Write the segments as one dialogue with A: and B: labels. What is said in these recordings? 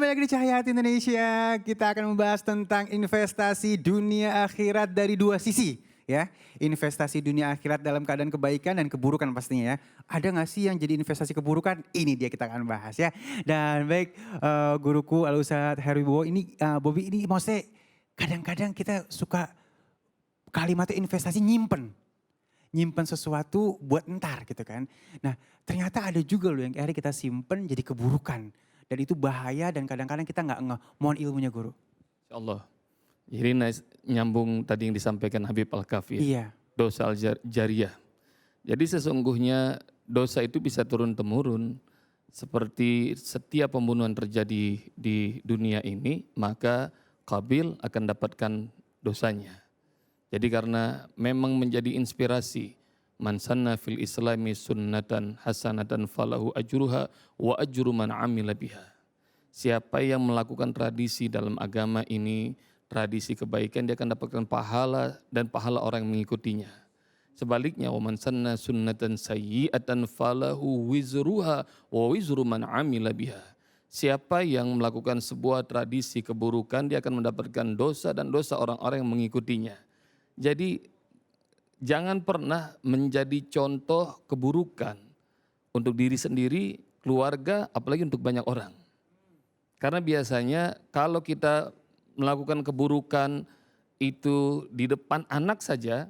A: kembali lagi di Cahaya Hati Indonesia. Kita akan membahas tentang investasi dunia akhirat dari dua sisi. Ya, investasi dunia akhirat dalam keadaan kebaikan dan keburukan pastinya ya. Ada nggak sih yang jadi investasi keburukan? Ini dia kita akan bahas ya. Dan baik guruku Al-Ustadz Heribo ini Bobby ini maksudnya kadang-kadang kita suka kalimatnya investasi nyimpen sesuatu buat entar gitu kan. Nah ternyata ada juga loh yang akhirnya kita simpen jadi keburukan. Dan itu bahaya dan kadang-kadang kita nggak mohon ilmunya guru.
B: Insyaallah. Jadi nyambung tadi yang disampaikan Habib Al-Kafi.
A: Iya.
B: Dosa al-jariyah. Jadi sesungguhnya dosa itu bisa turun-temurun. Seperti setiap pembunuhan terjadi di dunia ini, maka Qabil akan dapatkan dosanya. Jadi karena memang menjadi inspirasi. Man sanna fil islami sunnatan hasanatan falahu ajruha wa ajru man amila biha. Siapa yang melakukan tradisi dalam agama ini, tradisi kebaikan, dia akan dapatkan pahala dan pahala orang yang mengikutinya. Sebaliknya, wa man sanna sunnatan sayyi'atan falahu wizruha wa wizru man amila biha. Siapa yang melakukan sebuah tradisi keburukan, dia akan mendapatkan dosa dan dosa orang-orang yang mengikutinya. Jadi jangan pernah menjadi contoh keburukan untuk diri sendiri, keluarga, apalagi untuk banyak orang. Karena biasanya kalau kita melakukan keburukan itu di depan anak saja,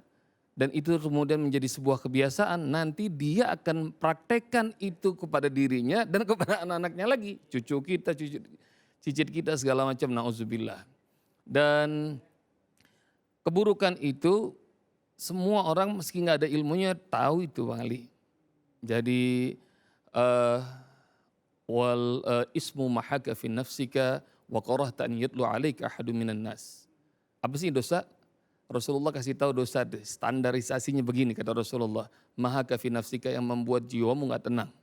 B: dan itu kemudian menjadi sebuah kebiasaan, nanti dia akan praktekkan itu kepada dirinya dan kepada anak-anaknya lagi. Cucu kita, cicit kita segala macam, na'udzubillah. Dan keburukan itu semua orang meski nggak ada ilmunya tahu itu Bang Ali. Jadi ismu mahaka fi nafsika wa qarahta an yatlu alaika ahadun minan nas. Apa sih dosa? Rasulullah kasih tahu dosa, standarisasinya begini kata Rasulullah. Mahaka fi nafsika, yang membuat jiwamu nggak tenang.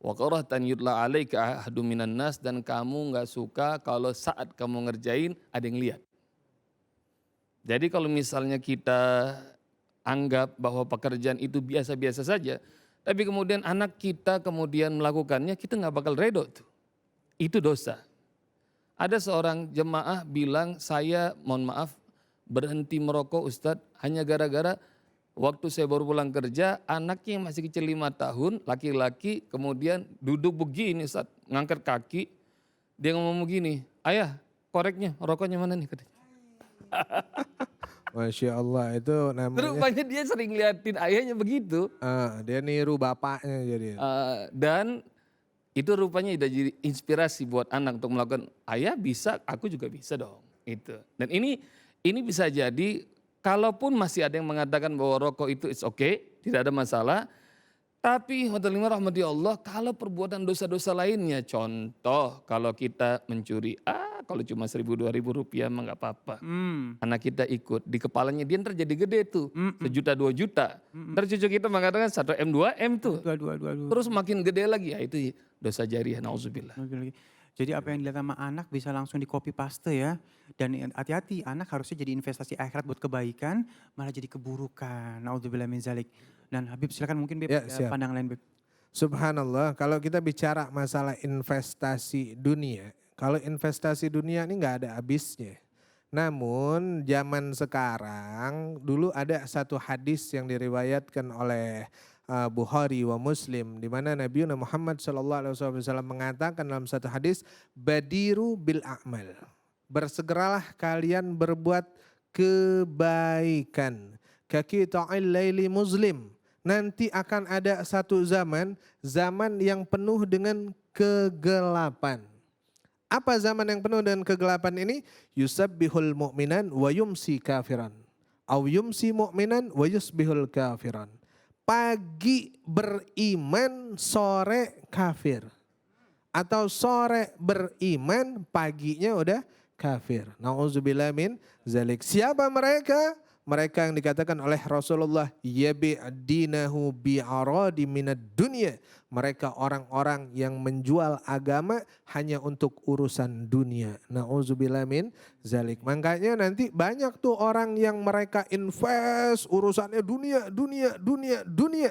B: Wa qarahta an yutla alaika ahadun minan nas, dan kamu nggak suka kalau saat kamu ngerjain ada yang lihat. Jadi kalau misalnya kita anggap bahwa pekerjaan itu biasa-biasa saja, tapi kemudian anak kita kemudian melakukannya, kita nggak bakal redo tuh. Itu dosa. Ada seorang jemaah bilang, saya mohon maaf berhenti merokok Ustadz hanya gara-gara waktu saya baru pulang kerja, anaknya yang masih kecil 5 tahun, laki-laki, kemudian duduk begini Ustadz, ngangkat kaki, dia ngomong begini, ayah koreknya, rokoknya mana nih katanya.
C: Masya Allah, itu namanya.
B: Rupanya dia sering liatin ayahnya begitu.
C: Dia niru bapaknya jadi.
B: Dan itu rupanya udah jadi inspirasi buat anak untuk melakukan, ayah bisa, aku juga bisa dong. Itu. Dan ini bisa jadi, kalaupun masih ada yang mengatakan bahwa rokok itu it's okay, tidak ada masalah. Tapi rahmati Allah, kalau perbuatan dosa-dosa lainnya, contoh kalau kita mencuri, kalau cuma 1.000-2.000 rupiah mah nggak apa-apa. Anak kita ikut, di kepalanya dia ntar jadi gede tuh, 1 juta 2 juta. Ntar cucu kita mengatakan 1 M 2 M tuh. Terus makin gede lagi, ya itu dosa jariyah, na'udzubillah.
A: Jadi apa yang dilihat sama anak bisa langsung di copy paste ya. Dan hati-hati, anak harusnya jadi investasi akhirat buat kebaikan, malah jadi keburukan. Na'udzubillah min zalik. Dan Habib silakan mungkin Beb, pandangan lain Beb.
C: Subhanallah, kalau kita bicara masalah investasi dunia, kalau investasi dunia ini nggak ada habisnya. Namun zaman sekarang, dulu ada satu hadis yang diriwayatkan oleh Bukhari wa Muslim, di mana Nabi Muhammad SAW mengatakan dalam satu hadis, badiru bil a'mal, bersegeralah kalian berbuat kebaikan, kaqita'il laili muslim. Nanti akan ada satu zaman yang penuh dengan kegelapan. Apa zaman yang penuh dengan kegelapan ini? Yusabbihul mu'minan wa yumsi kafiran. Au yumsi mu'minan wa yusbihul kafiran. Pagi beriman, sore kafir. Atau sore beriman, paginya udah kafir. Na'udzubillah min zalik. Siapa mereka? Mereka yang dikatakan oleh Rasulullah, yabi'dinahu bi'aradi minad dunya. Mereka orang-orang yang menjual agama hanya untuk urusan dunia. Na'udzubillah min zalik. Makanya nanti banyak tuh orang yang mereka invest urusannya dunia.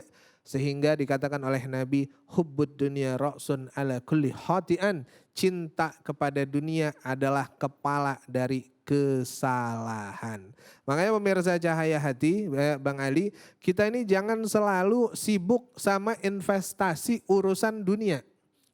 C: Sehingga dikatakan oleh Nabi, hubbud dunya ra'sun ala kulli khati'an. cinta kepada dunia adalah kepala dari kesalahan. Makanya pemirsa Cahaya Hati, Bang Ali, kita ini jangan selalu sibuk sama investasi urusan dunia.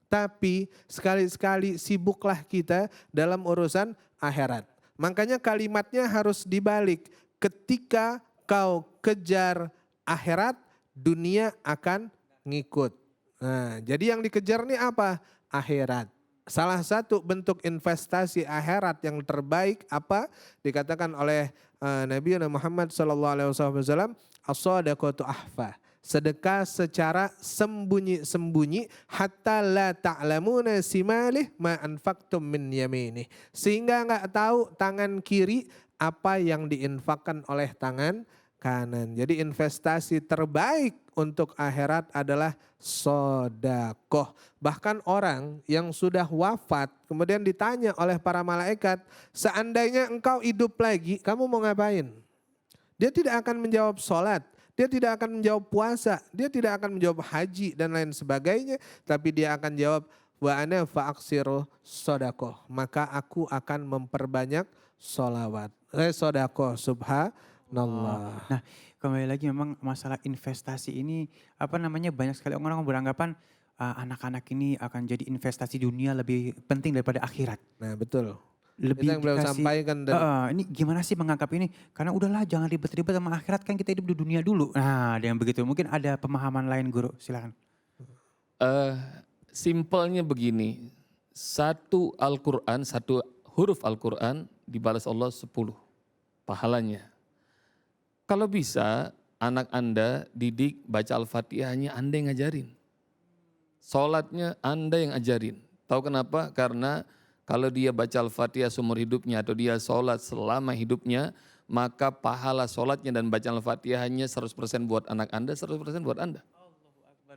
C: Tapi sekali-sekali sibuklah kita dalam urusan akhirat. Makanya kalimatnya harus dibalik. Ketika kau kejar akhirat, dunia akan ngikut. Nah, jadi yang dikejar nih apa? Akhirat. Salah satu bentuk investasi akhirat yang terbaik apa? Dikatakan oleh Nabi Muhammad SAW, as-sadaqatu ahfa. Sedekah secara sembunyi-sembunyi hatta la ta'lamuna simalih ma anfaqtum min yaminih. Sehingga enggak tahu tangan kiri apa yang diinfakkan oleh tangan kanan. Jadi investasi terbaik untuk akhirat adalah sodakoh. Bahkan orang yang sudah wafat kemudian ditanya oleh para malaikat, seandainya engkau hidup lagi, kamu mau ngapain? Dia tidak akan menjawab sholat, dia tidak akan menjawab puasa, dia tidak akan menjawab haji dan lain sebagainya. Tapi dia akan jawab, wa ana fa'aksiru sodakoh. Maka aku akan memperbanyak sholawat. Sodakoh subhanallah.
A: Nah, kembali lagi memang masalah investasi ini banyak sekali orang beranggapan anak-anak ini akan jadi investasi dunia lebih penting daripada akhirat.
C: Nah betul.
A: Lebih
C: Itu yang beliau sampaikan dari
A: ini gimana sih menganggap ini? Karena udahlah jangan ribet-ribet sama akhirat, kan kita hidup di dunia dulu. Nah, ada yang begitu. Mungkin ada pemahaman lain, Guru. Silakan.
B: Simpelnya begini, satu Al-Quran, satu huruf Al-Quran dibalas Allah 10 pahalanya. Kalau bisa anak Anda didik baca Al-Fatihahnya Anda yang ngajarin. Sholatnya Anda yang ajarin. Tahu kenapa? Karena kalau dia baca Al-Fatihah seumur hidupnya atau dia sholat selama hidupnya, maka pahala sholatnya dan baca Al-Fatihahnya 100% buat anak Anda, 100% buat Anda.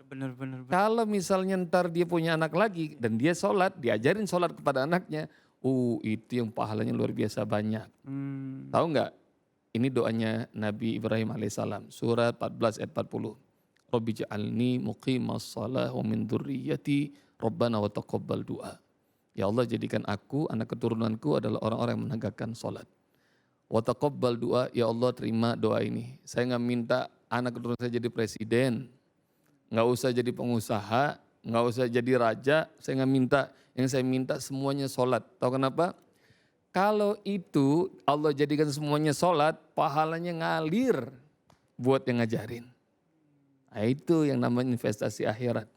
A: Benar-benar.
B: Kalau misalnya ntar dia punya anak lagi dan dia sholat, diajarin sholat kepada anaknya, itu yang pahalanya luar biasa banyak. Tahu nggak? Ini doanya Nabi Ibrahim alaihissalam, surat 14 ayat 40. Rabbi ja'alni muqimas shalah wa min dzurriyyati rabbana wa taqabbal du'a. Ya Allah, jadikan aku, anak keturunanku adalah orang-orang yang menegakkan sholat. Wa taqabbal du'a, ya Allah terima doa ini. Saya nggak minta anak keturunan saya jadi presiden, nggak usah jadi pengusaha, nggak usah jadi raja, saya nggak minta. Yang saya minta semuanya sholat. Tahu kenapa? Kalau itu Allah jadikan semuanya sholat, pahalanya ngalir buat yang ngajarin. Nah, itu yang namanya investasi akhirat.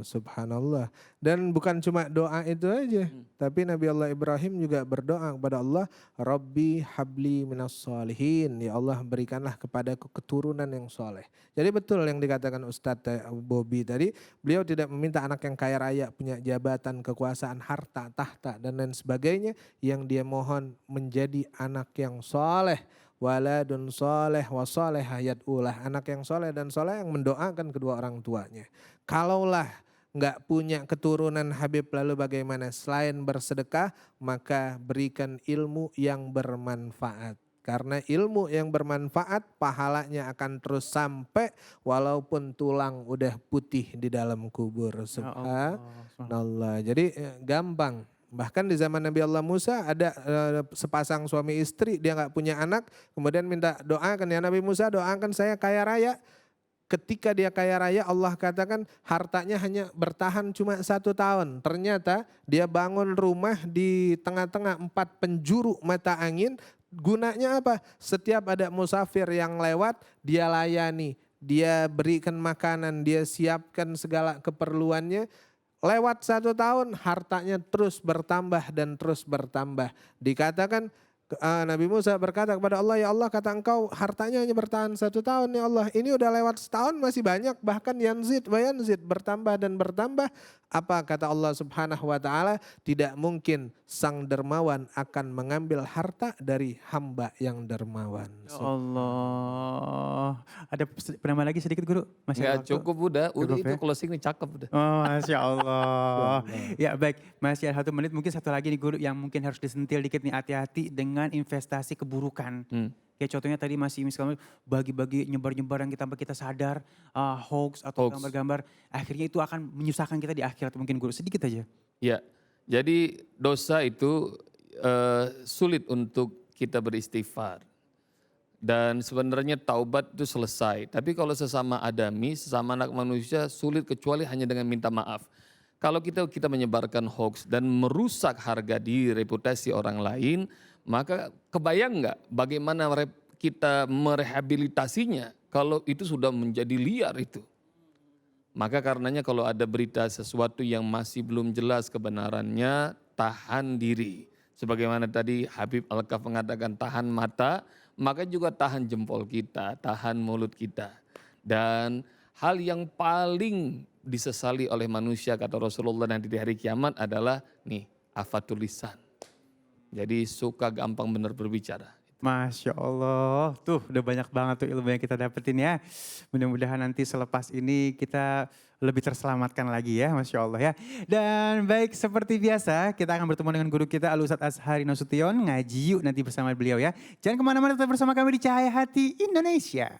C: Subhanallah. Dan bukan cuma doa itu aja. Tapi Nabi Allah Ibrahim juga berdoa kepada Allah. Rabbi habli minas sholihin. Ya Allah, berikanlah kepadaku keturunan yang soleh. Jadi betul yang dikatakan Ustadz Bobby tadi. Beliau tidak meminta anak yang kaya raya, punya jabatan, kekuasaan, harta, tahta dan lain sebagainya. Yang dia mohon menjadi anak yang soleh. Waladun soleh wa soleh yad'ulah. Anak yang soleh dan soleh yang mendoakan kedua orang tuanya. Kalaulah nggak punya keturunan Habib, lalu bagaimana? Selain bersedekah, maka berikan ilmu yang bermanfaat. Karena ilmu yang bermanfaat pahalanya akan terus sampai walaupun tulang udah putih di dalam kubur. Subhanallah. Jadi gampang. Bahkan di zaman Nabi Allah Musa ada sepasang suami istri, dia nggak punya anak, kemudian minta doakan, ya Nabi Musa doakan saya kaya raya. Ketika dia kaya raya, Allah katakan hartanya hanya bertahan cuma 1 tahun. Ternyata dia bangun rumah di tengah-tengah 4 penjuru mata angin. Gunanya apa? Setiap ada musafir yang lewat, dia layani, dia berikan makanan, dia siapkan segala keperluannya. Lewat 1 tahun hartanya terus bertambah dan terus bertambah. Dikatakan Nabi Musa berkata kepada Allah, ya Allah kata engkau hartanya hanya bertahan 1 tahun ya Allah. Ini udah lewat setahun masih banyak, bahkan yanzid wa yanzid, bertambah dan bertambah. Apa kata Allah Subhanahu wa taala? Tidak mungkin sang dermawan akan mengambil harta dari hamba yang dermawan.
A: Ya Allah. Ada penambah lagi sedikit, Guru? Masih ada
B: Nggak
A: waktu?
B: cukup udah
A: Cukup
B: itu
A: ya?
B: closing nih cakep udah.
A: Oh, Masya Allah. Ya baik, masih ada 1 menit. Mungkin satu lagi nih, Guru, yang mungkin harus disentil dikit nih. Hati-hati dengan investasi keburukan. Kayak contohnya tadi masih misalnya bagi-bagi nyebar-nyebar yang kita sadar hoax atau
B: Hoax.
A: gambar-gambar. Akhirnya itu akan menyusahkan kita di akhirat mungkin, Guru. Sedikit aja.
B: Ya, Jadi dosa itu sulit untuk kita beristighfar. Dan sebenarnya taubat itu selesai. Tapi kalau sesama adami, sesama anak manusia sulit kecuali hanya dengan minta maaf. Kalau kita menyebarkan hoax dan merusak harga diri, reputasi orang lain, maka kebayang nggak bagaimana kita merehabilitasinya kalau itu sudah menjadi liar itu. Maka karenanya kalau ada berita sesuatu yang masih belum jelas kebenarannya, tahan diri. Sebagaimana tadi Habib Alkaf mengatakan tahan mata, maka juga tahan jempol kita, tahan mulut kita. Dan hal yang paling disesali oleh manusia kata Rasulullah nanti di hari kiamat adalah nih, afatul lisan. Jadi suka gampang benar berbicara.
A: Masya Allah, tuh udah banyak banget tuh ilmu yang kita dapetin ya. Mudah-mudahan nanti selepas ini kita lebih terselamatkan lagi ya, Masya Allah ya. Dan baik seperti biasa kita akan bertemu dengan guru kita Al-Ustadz Azhari Nasution. Ngaji yuk nanti bersama beliau ya. Jangan kemana-mana, tetap bersama kami di Cahaya Hati Indonesia.